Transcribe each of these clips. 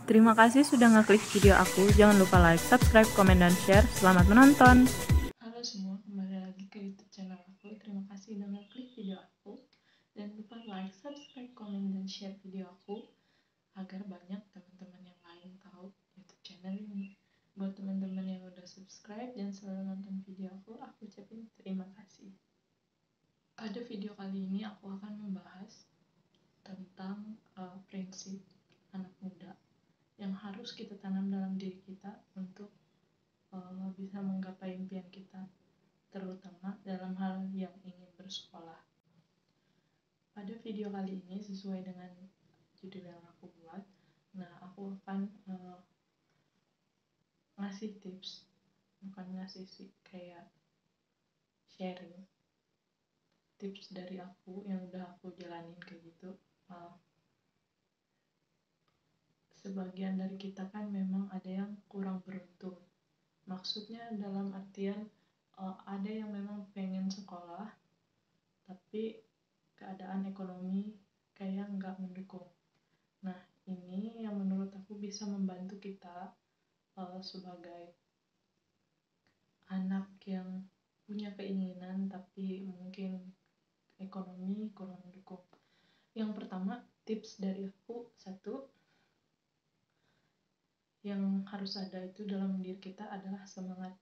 Terima kasih sudah ngeklik video aku. Jangan lupa like, subscribe, komen, dan share. Selamat menonton. Halo semua, kembali lagi ke YouTube channel aku. Terima kasih sudah ngeklik video aku. Dan lupa like, subscribe, komen, dan share video aku agar banyak teman-teman yang lain tahu YouTube channel ini. Buat teman-teman yang udah subscribe dan selalu nonton video aku ucapin terima kasih. Pada video kali ini aku akan membahas tentang prinsip anak muda yang harus kita tanam dalam diri kita untuk bisa menggapai impian kita, terutama dalam hal yang ingin bersekolah. Pada video kali ini, sesuai dengan judul yang aku buat, aku akan ngasih tips, bukan ngasih sih, kayak sharing tips dari aku yang udah aku jalanin kayak gitu. Sebagian dari kita kan memang ada yang kurang beruntung. Maksudnya dalam artian ada yang memang pengen sekolah, tapi keadaan ekonomi kayak nggak mendukung. Nah, ini yang menurut aku bisa membantu kita sebagai anak yang punya keinginan tapi mungkin ekonomi kurang mendukung. Yang pertama, tips dari aku, satu, yang harus ada itu dalam diri kita adalah semangat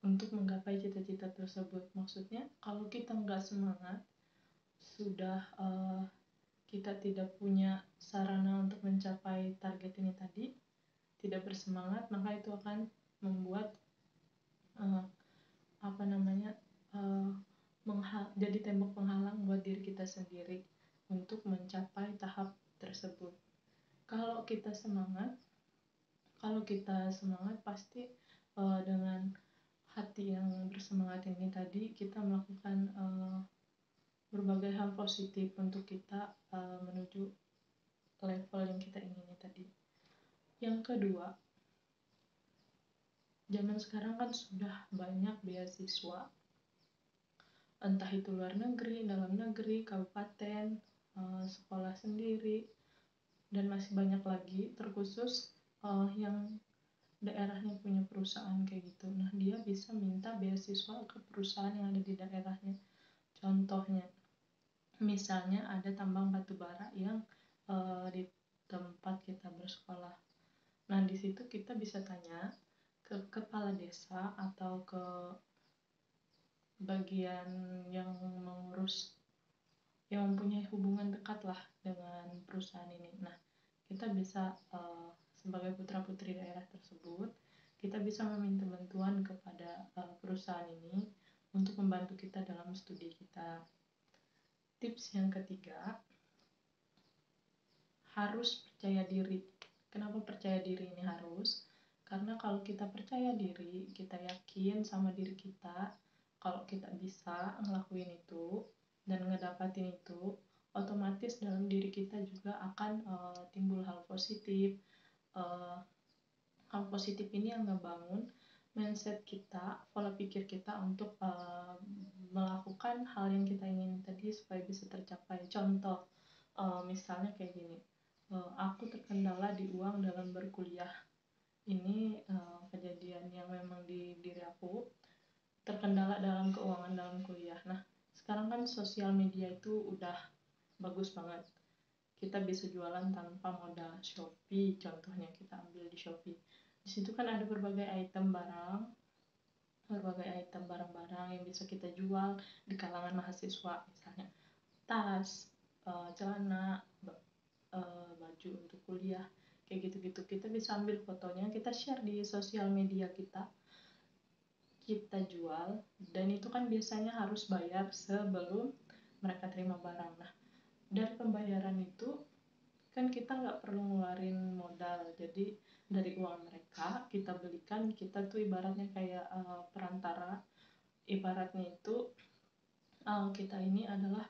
untuk menggapai cita-cita tersebut. Maksudnya kalau kita nggak semangat, sudah kita tidak punya sarana untuk mencapai target ini tadi, tidak bersemangat, maka itu akan membuat jadi tembok penghalang buat diri kita sendiri untuk mencapai tahap tersebut. Kalau kita semangat pasti dengan hati yang bersemangat ini tadi kita melakukan berbagai hal positif untuk kita menuju level yang kita ingini tadi. Yang kedua, zaman sekarang kan sudah banyak beasiswa, entah itu luar negeri, dalam negeri, kabupaten, sekolah sendiri, dan masih banyak lagi, terkhusus yang daerahnya punya perusahaan kayak gitu. Nah, dia bisa minta beasiswa ke perusahaan yang ada di daerahnya. Contohnya, misalnya ada tambang batu bara yang di tempat kita bersekolah. Nah, di situ kita bisa tanya ke kepala desa atau ke bagian yang mengurus, yang mempunyai hubungan dekat lah dengan perusahaan ini. Nah, kita bisa sebagai putra-putri daerah tersebut, kita bisa meminta bantuan kepada perusahaan ini untuk membantu kita dalam studi kita. Tips yang ketiga, harus percaya diri. Kenapa percaya diri ini harus? Karena kalau kita percaya diri, kita yakin sama diri kita, kalau kita bisa ngelakuin itu dan ngedapatin itu, otomatis dalam diri kita juga akan timbul hal positif. Hal positif ini yang ngebangun mindset kita, pola pikir kita untuk melakukan hal yang kita ingin tadi supaya bisa tercapai. Contoh, misalnya kayak gini, aku terkendala di uang dalam berkuliah. Ini kejadian yang memang di diri aku, terkendala dalam keuangan dalam kuliah. Nah, sekarang kan sosial media itu udah bagus banget. Kita bisa jualan tanpa modal. Shopee contohnya, kita ambil di Shopee. Di situ kan ada berbagai item barang-barang yang bisa kita jual di kalangan mahasiswa, misalnya tas, celana, baju untuk kuliah, kayak gitu-gitu. Kita bisa ambil fotonya, kita share di sosial media kita jual, dan itu kan biasanya harus bayar sebelum mereka terima barang. Nah, dari pembayaran itu kan kita nggak perlu ngeluarin modal, jadi dari uang mereka kita belikan, kita tuh ibaratnya kayak perantara, ibaratnya itu kita ini adalah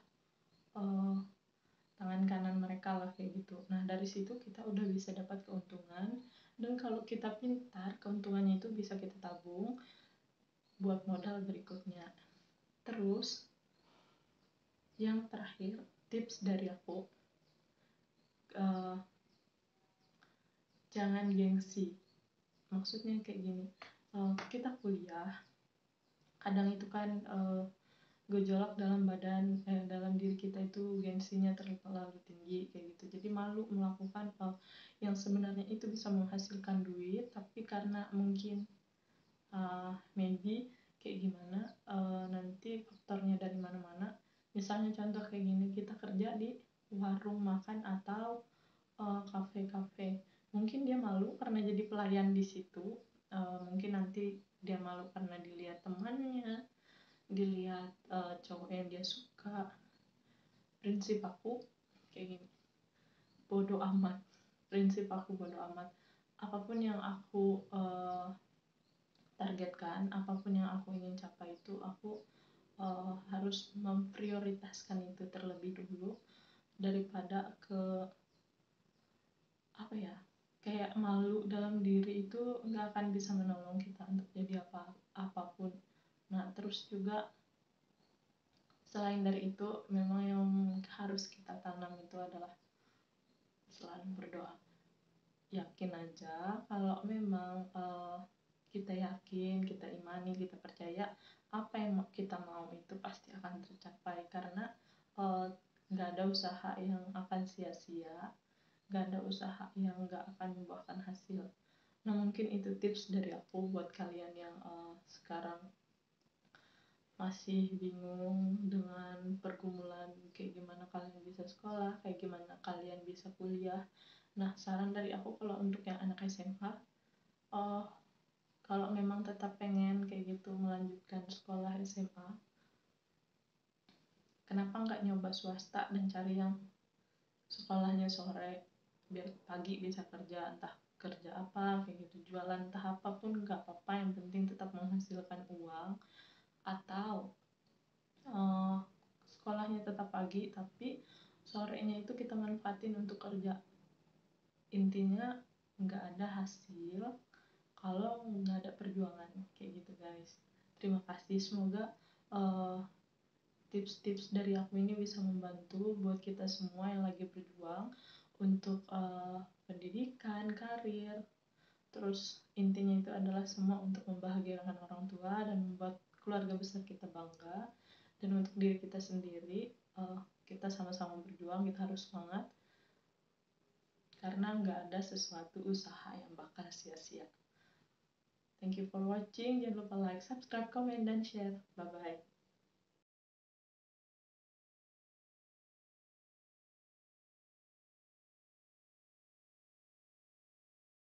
tangan kanan mereka lah kayak gitu. Nah, dari situ kita udah bisa dapat keuntungan, dan kalau kita pintar, keuntungannya itu bisa kita tabung buat modal berikutnya. Terus yang terakhir, tips dari aku, jangan gengsi. Maksudnya kayak gini, kita kuliah kadang itu kan gejolak dalam dalam diri kita itu gengsinya terlalu tinggi kayak gitu, jadi malu melakukan yang sebenarnya itu bisa menghasilkan duit, tapi karena mungkin maybe kayak gimana, nanti faktornya dari mana-mana. Misalnya contoh kayak gini, kita kerja di warung makan atau kafe-kafe, mungkin dia malu karena jadi pelayan di situ. Mungkin nanti dia malu karena dilihat temannya, dilihat cowok yang dia suka. Prinsip aku kayak gini, bodoh amat. Prinsip aku bodoh amat. Apapun yang aku targetkan, apapun yang aku ingin capai itu, aku harus memprioritaskan itu terlebih dulu daripada ke apa ya, kayak malu dalam diri itu nggak akan bisa menolong kita untuk jadi apapun. Nah terus juga selain dari itu, memang yang harus kita tanam itu adalah selalu berdoa. Yakin aja kalau memang kita yakin, kita imani, kita percaya apa yang kita mau itu pasti akan tercapai, karena nggak ada usaha yang akan sia-sia, nggak ada usaha yang nggak akan membuahkan hasil. Nah mungkin itu tips dari aku buat kalian yang sekarang masih bingung dengan pergumulan kayak gimana kalian bisa sekolah, kayak gimana kalian bisa kuliah. Nah saran dari aku kalau untuk yang anak SMA, kalau memang tetap pengen kayak gitu melanjutkan sekolah SMA, kenapa nggak nyoba swasta dan cari yang sekolahnya sore, biar pagi bisa kerja, entah kerja apa kayak gitu, jualan entah apapun nggak apa-apa, yang penting tetap menghasilkan uang. Atau sekolahnya tetap pagi tapi sorenya itu kita manfaatin untuk kerja. Intinya nggak ada hasil kalau nggak ada perjuangan kayak gitu guys. Terima kasih, semoga tips-tips dari aku ini bisa membantu buat kita semua yang lagi berjuang untuk pendidikan, karir. Terus intinya itu adalah semua untuk membahagiakan orang tua dan membuat keluarga besar kita bangga. Dan untuk diri kita sendiri, kita sama-sama berjuang, kita harus semangat, karena nggak ada sesuatu usaha yang bakal sia-sia. Thank you for watching, jangan lupa like, subscribe, comment, dan share. Bye bye.